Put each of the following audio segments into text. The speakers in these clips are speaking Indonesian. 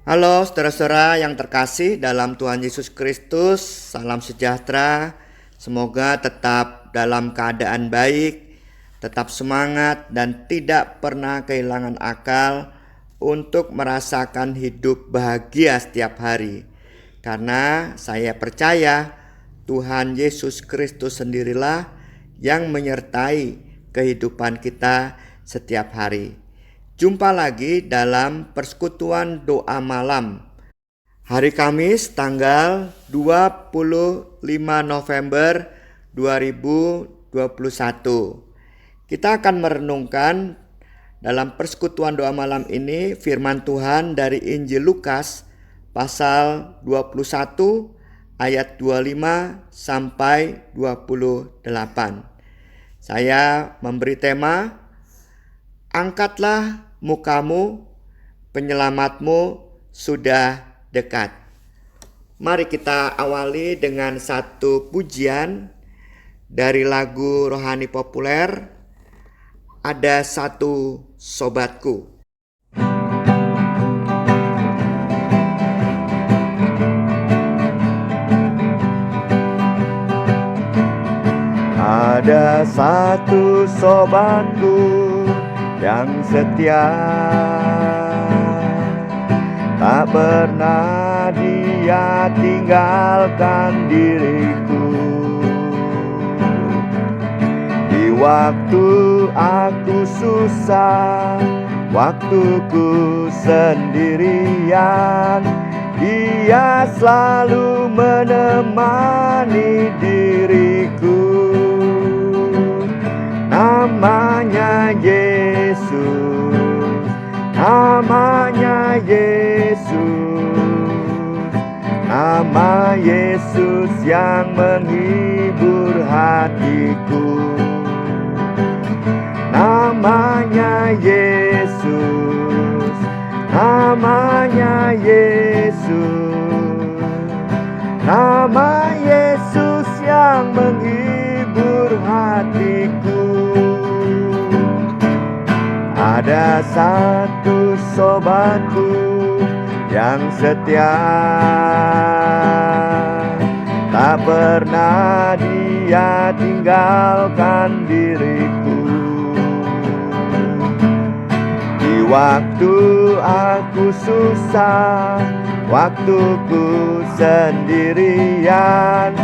Halo saudara-saudara yang terkasih dalam Tuhan Yesus Kristus, salam sejahtera. Semoga tetap dalam keadaan baik, tetap semangat dan tidak pernah kehilangan akal untuk merasakan hidup bahagia setiap hari. Karena saya percaya Tuhan Yesus Kristus sendirilah yang menyertai kehidupan kita setiap hari. Jumpa lagi dalam persekutuan doa malam hari Kamis tanggal 25 November 2021. Kita akan merenungkan dalam persekutuan doa malam ini firman Tuhan dari Injil Lukas pasal 21 ayat 25 sampai 28. Saya memberi tema, angkatlah mukamu, penyelamatmu sudah dekat. Mari kita awali dengan satu pujian dari lagu rohani populer, Ada Satu Sobatku. Ada satu sobatku yang setia, tak pernah dia tinggalkan diriku. Di waktu aku susah, waktuku sendirian, dia selalu menemani diriku. Namanya Yesus, namanya Yesus, nama Yesus yang menghibur hatiku. Namanya Yesus, namanya Yesus, nama Yesus yang menghibur hatiku. Ada satu sobatku yang setia, tak pernah dia tinggalkan diriku. Di waktu aku susah, waktuku sendirian,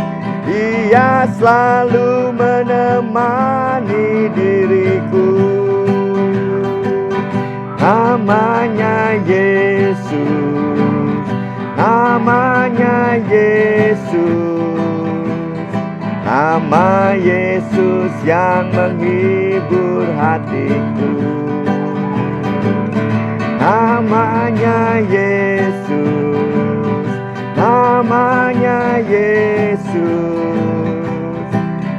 dia selalu menemani diriku. Namanya Yesus, namanya Yesus, nama Yesus yang menghibur hatiku. Namanya Yesus, namanya Yesus,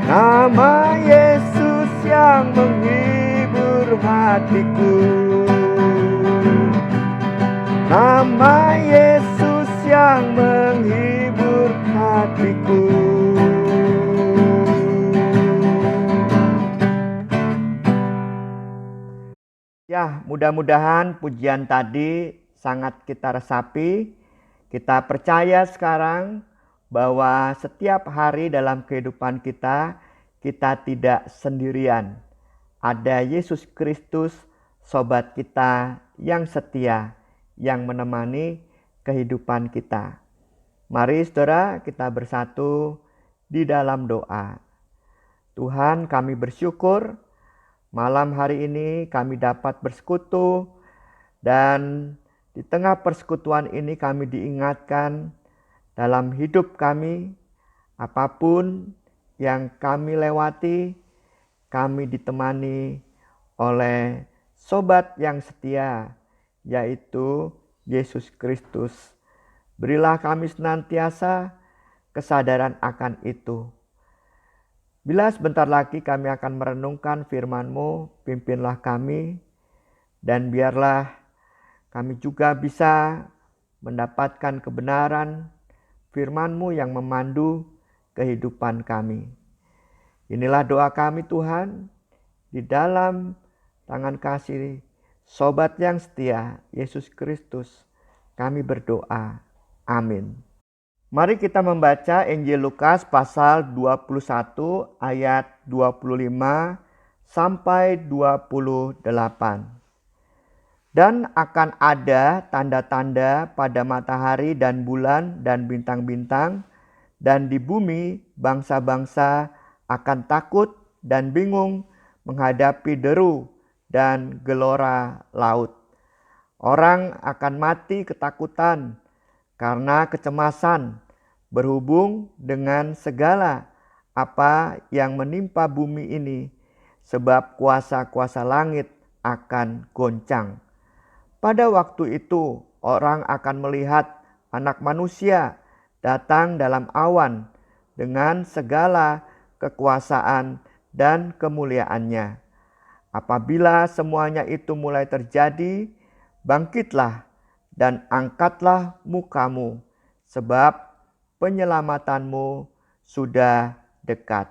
nama Yesus yang menghibur hatiku. Nama Yesus yang menghibur hatiku. Ya, mudah-mudahan pujian tadi sangat kita resapi. Kita percaya sekarang bahwa setiap hari dalam kehidupan kita, kita tidak sendirian. Ada Yesus Kristus, sobat kita yang setia, yang menemani kehidupan kita. Mari saudara, kita bersatu di dalam doa. Tuhan, kami bersyukur malam hari ini kami dapat bersekutu, dan di tengah persekutuan ini kami diingatkan dalam hidup kami, apapun yang kami lewati, kami ditemani oleh sobat yang setia, yaitu Yesus Kristus. Berilah kami senantiasa kesadaran akan itu. Bila sebentar lagi kami akan merenungkan firman-Mu, pimpinlah kami, dan biarlah kami juga bisa mendapatkan kebenaran firman-Mu yang memandu kehidupan kami. Inilah doa kami Tuhan, di dalam tangan kasih sobat yang setia, Yesus Kristus, kami berdoa. Amin. Mari kita membaca Injil Lukas pasal 21 ayat 25 sampai 28. Dan akan ada tanda-tanda pada matahari dan bulan dan bintang-bintang, dan di bumi bangsa-bangsa akan takut dan bingung menghadapi deru dan gelora laut. Orang akan mati ketakutan karena kecemasan berhubung dengan segala apa yang menimpa bumi ini, sebab kuasa-kuasa langit akan goncang. Pada waktu itu orang akan melihat Anak Manusia datang dalam awan dengan segala kekuasaan dan kemuliaannya. Apabila semuanya itu mulai terjadi, bangkitlah dan angkatlah mukamu, sebab penyelamatanmu sudah dekat.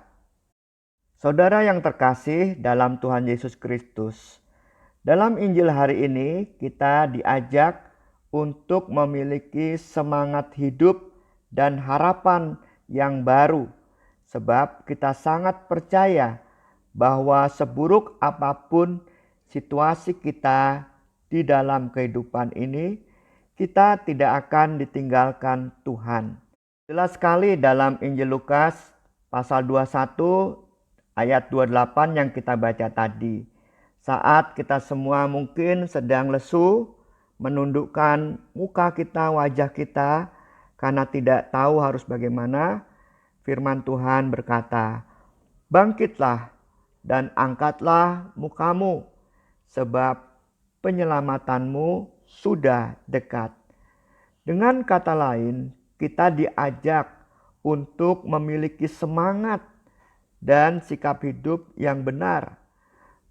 Saudara yang terkasih dalam Tuhan Yesus Kristus, dalam Injil hari ini kita diajak untuk memiliki semangat hidup dan harapan yang baru, sebab kita sangat percaya bahwa seburuk apapun situasi kita di dalam kehidupan ini, kita tidak akan ditinggalkan Tuhan. Jelas sekali dalam Injil Lukas pasal 21 ayat 28 yang kita baca tadi. Saat kita semua mungkin sedang lesu, menundukkan muka kita, wajah kita, karena tidak tahu harus bagaimana, firman Tuhan berkata, "Bangkitlah dan angkatlah mukamu, sebab penyelamatanmu sudah dekat." Dengan kata lain, kita diajak untuk memiliki semangat dan sikap hidup yang benar.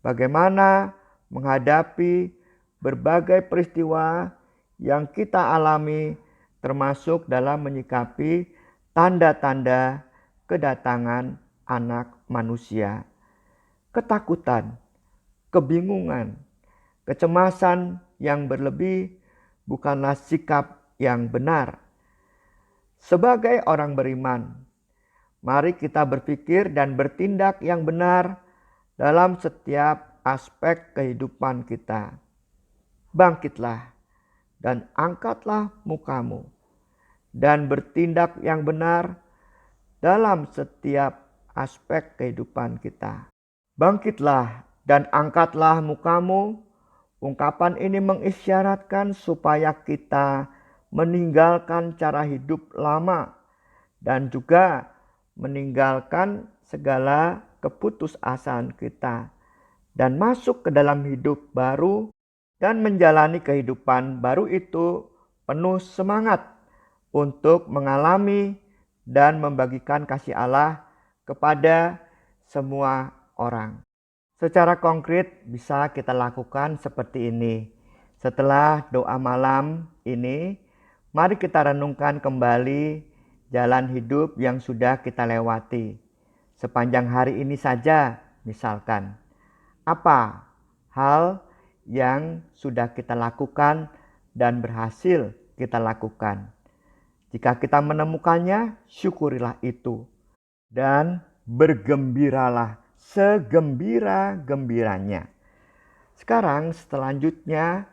Bagaimana menghadapi berbagai peristiwa yang kita alami, termasuk dalam menyikapi tanda-tanda kedatangan Anak Manusia. Ketakutan, kebingungan, kecemasan yang berlebih bukanlah sikap yang benar. Sebagai orang beriman, mari kita berpikir dan bertindak yang benar dalam setiap aspek kehidupan kita. Bangkitlah dan angkatlah mukamu dan bertindak yang benar dalam setiap aspek kehidupan kita. Bangkitlah dan angkatlah mukamu. Ungkapan ini mengisyaratkan supaya kita meninggalkan cara hidup lama dan juga meninggalkan segala keputusasaan kita dan masuk ke dalam hidup baru dan menjalani kehidupan baru itu penuh semangat untuk mengalami dan membagikan kasih Allah kepada semua orang. Secara konkret bisa kita lakukan seperti ini. Setelah doa malam ini, mari kita renungkan kembali jalan hidup yang sudah kita lewati. Sepanjang hari ini saja misalkan, apa hal yang sudah kita lakukan dan berhasil kita lakukan. Jika kita menemukannya, syukurilah itu. Dan bergembiralah segembira-gembiranya. Sekarang selanjutnya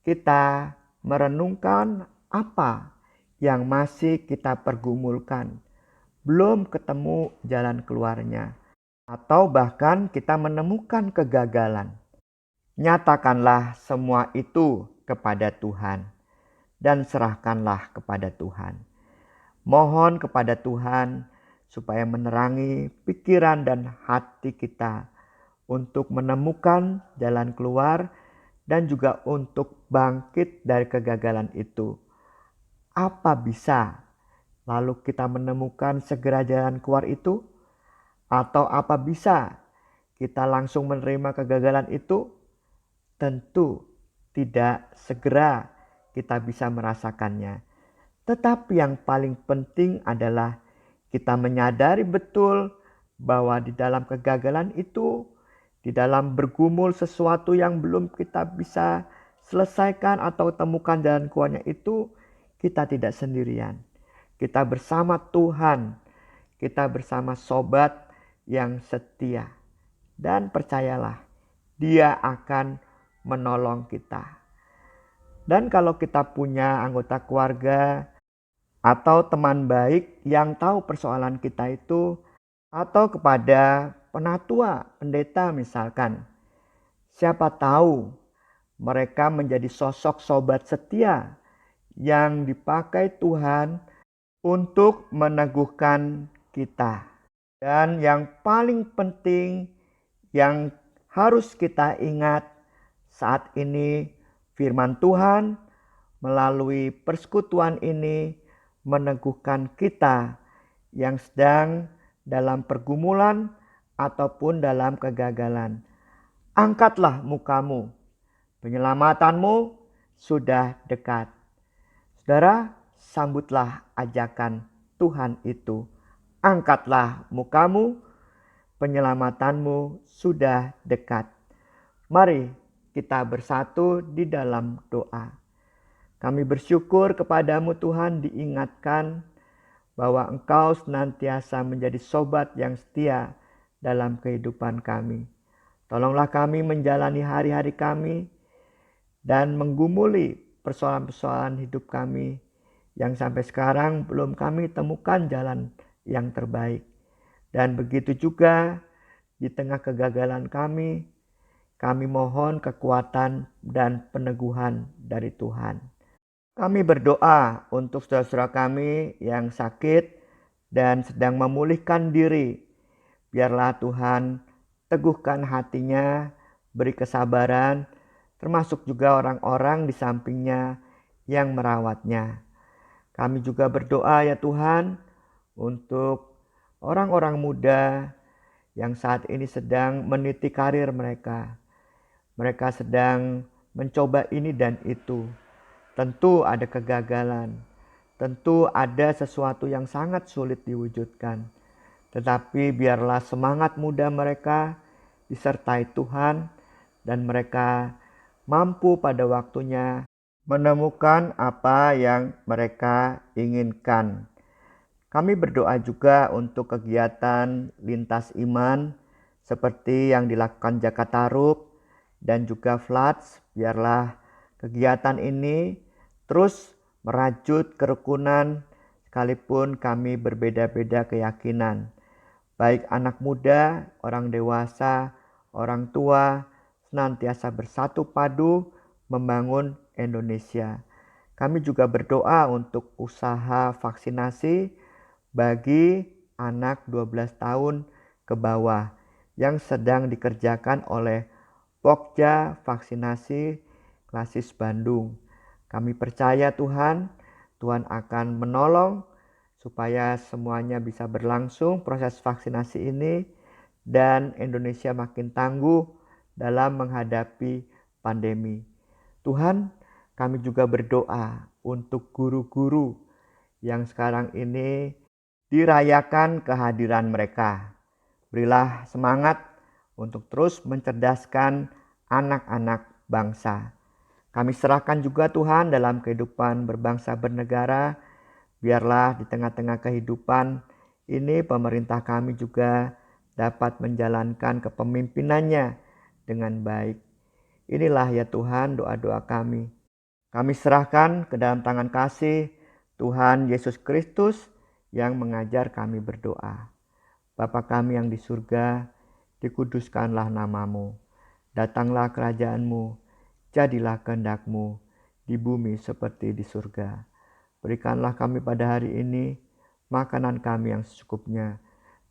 kita merenungkan apa yang masih kita pergumulkan. Belum ketemu jalan keluarnya. Atau bahkan kita menemukan kegagalan. Nyatakanlah semua itu kepada Tuhan. Dan serahkanlah kepada Tuhan. Mohon kepada Tuhan supaya menerangi pikiran dan hati kita untuk menemukan jalan keluar dan juga untuk bangkit dari kegagalan itu. Apa bisa lalu kita menemukan segera jalan keluar itu? Atau apa bisa kita langsung menerima kegagalan itu? Tentu tidak segera kita bisa merasakannya. Tetapi yang paling penting adalah kita menyadari betul bahwa di dalam kegagalan itu, di dalam bergumul sesuatu yang belum kita bisa selesaikan atau temukan jalan keluarnya itu, kita tidak sendirian. Kita bersama Tuhan, kita bersama sobat yang setia. Dan percayalah, Dia akan menolong kita. Dan kalau kita punya anggota keluarga atau teman baik yang tahu persoalan kita itu, atau kepada penatua, pendeta misalkan, siapa tahu mereka menjadi sosok sobat setia yang dipakai Tuhan untuk meneguhkan kita. Dan yang paling penting yang harus kita ingat saat ini, firman Tuhan melalui persekutuan ini meneguhkan kita yang sedang dalam pergumulan ataupun dalam kegagalan. Angkatlah mukamu, penyelamatanmu sudah dekat. Saudara, sambutlah ajakan Tuhan itu. Angkatlah mukamu, penyelamatanmu sudah dekat. Mari kita bersatu di dalam doa. Kami bersyukur kepadamu Tuhan, diingatkan bahwa Engkau senantiasa menjadi sobat yang setia dalam kehidupan kami. Tolonglah kami menjalani hari-hari kami dan menggumuli persoalan-persoalan hidup kami yang sampai sekarang belum kami temukan jalan yang terbaik. Dan begitu juga di tengah kegagalan kami mohon kekuatan dan peneguhan dari Tuhan. Kami berdoa untuk saudara-saudara kami yang sakit dan sedang memulihkan diri. Biarlah Tuhan teguhkan hatinya, beri kesabaran, termasuk juga orang-orang di sampingnya yang merawatnya. Kami juga berdoa ya Tuhan untuk orang-orang muda yang saat ini sedang meniti karir mereka. Mereka sedang mencoba ini dan itu. Tentu ada kegagalan, tentu ada sesuatu yang sangat sulit diwujudkan. Tetapi biarlah semangat muda mereka disertai Tuhan dan mereka mampu pada waktunya menemukan apa yang mereka inginkan. Kami berdoa juga untuk kegiatan lintas iman seperti yang dilakukan Jakatarup dan juga Floods. Biarlah kegiatan ini terus merajut kerukunan sekalipun kami berbeda-beda keyakinan. Baik anak muda, orang dewasa, orang tua, senantiasa bersatu padu membangun Indonesia. Kami juga berdoa untuk usaha vaksinasi bagi anak 12 tahun ke bawah yang sedang dikerjakan oleh Pokja Vaksinasi Klasis Bandung. Kami percaya Tuhan akan menolong supaya semuanya bisa berlangsung proses vaksinasi ini dan Indonesia makin tangguh dalam menghadapi pandemi. Tuhan, kami juga berdoa untuk guru-guru yang sekarang ini dirayakan kehadiran mereka. Berilah semangat untuk terus mencerdaskan anak-anak bangsa. Kami serahkan juga Tuhan dalam kehidupan berbangsa bernegara. Biarlah di tengah-tengah kehidupan ini pemerintah kami juga dapat menjalankan kepemimpinannya dengan baik. Inilah ya Tuhan doa-doa kami. Kami serahkan ke dalam tangan kasih Tuhan Yesus Kristus yang mengajar kami berdoa. Bapa kami yang di surga, dikuduskanlah namamu. Datanglah kerajaanmu, jadilah kehendak-Mu di bumi seperti di surga. Berikanlah kami pada hari ini makanan kami yang secukupnya,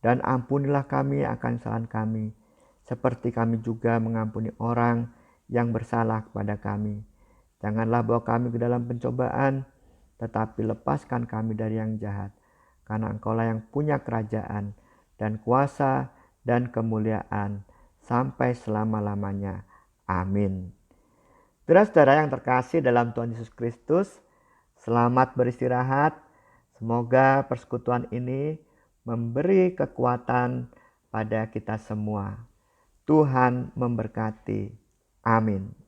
dan ampunilah kami akan kesalahan kami, seperti kami juga mengampuni orang yang bersalah kepada kami. Janganlah bawa kami ke dalam pencobaan, tetapi lepaskan kami dari yang jahat. Karena Engkaulah yang punya kerajaan dan kuasa dan kemuliaan sampai selama-lamanya. Amin. Saudara-saudara yang terkasih dalam Tuhan Yesus Kristus, selamat beristirahat. Semoga persekutuan ini memberi kekuatan pada kita semua. Tuhan memberkati. Amin.